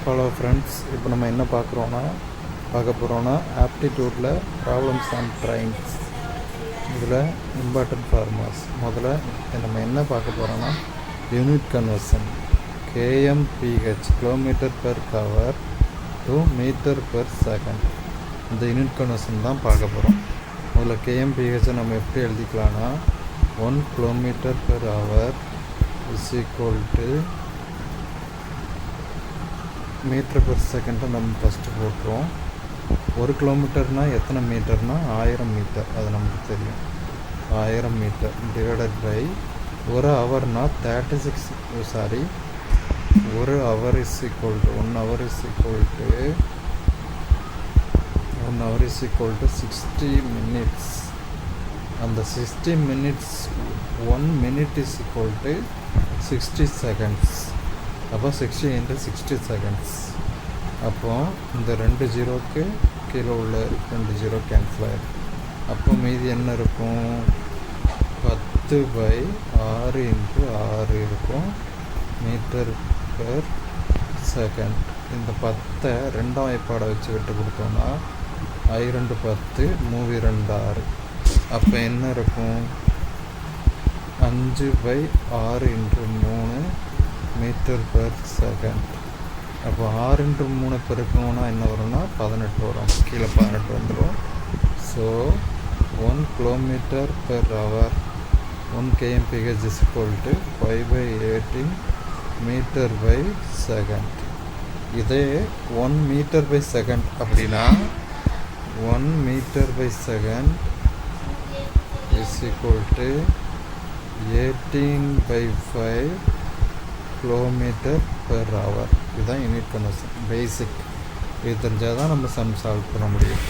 Hello friends, இப்போ நம்ம என்ன பார்க்க போகிறோன்னா ஆப்டிடியூடில் ப்ராப்ளம்ஸ் அண்ட் ட்ரைன்ஸ். இதில் இம்பார்ட்டன்ட் ஃபார்முலாஸ். முதல்ல நம்ம என்ன பார்க்க போகிறோன்னா unit conversion. KMPH kilometre per hour to metre per second. இந்த யூனிட் கன்வர்ஷன் தான் பார்க்க போகிறோம். முதல்ல KMPHை நம்ம எப்படி எழுதிக்கலாம்னா 1 kilometre per hour is equal to metre per செகண்டை நம்ம ஃபஸ்ட்டு போட்டுருவோம். 1 கிலோமீட்டர்னால் எத்தனை மீட்டர்னால் 1000 மீட்டர். அது நமக்கு தெரியும். 1000 மீட்டர் டிவைடட் பை 1 ஹவர்னால் 1 hour is equal to 1 hour is equal to 60 minutes. அந்த 60 minutes 1 minute is equal to 60 seconds. அப்போ 60 into 60 செகண்ட்ஸ். அப்போது இந்த 2 ஜீரோக்கு கீழே உள்ள 2 ஜீரோ கேன்சல் ஆகிடும். அப்போ மீதி என்ன இருக்கும்? 10/6 into 6 இருக்கும் மீட்டர் பெர் செகண்ட். இந்த 10 ரெண்டாம் வாய்ப்பாடை வச்சு விட்டு கொடுத்தோம்னா 2 10 3 2 6. அப்போ என்ன இருக்கும்? 5/6 into 3 மீட்டர் பெர் செகண்ட். அப்போ 6 into 3 பெருக்கணும்னா என்ன வரும்னா 18 வரும். கீழே 18 வந்துடும். So 1 kilometre per hour 1 KMPH is equal to 5/18 metre by second. இதே 1 மீட்டர் பை செகண்ட் அப்படின்னா 1 metre by second is equal to 18/5 kilometre per hour. இதுதான் யூனிட் கன்வர்ஷன் பேசிக். இது தெரிஞ்சால் தான் நம்ம சம் சால்வ் பண்ண முடியும்.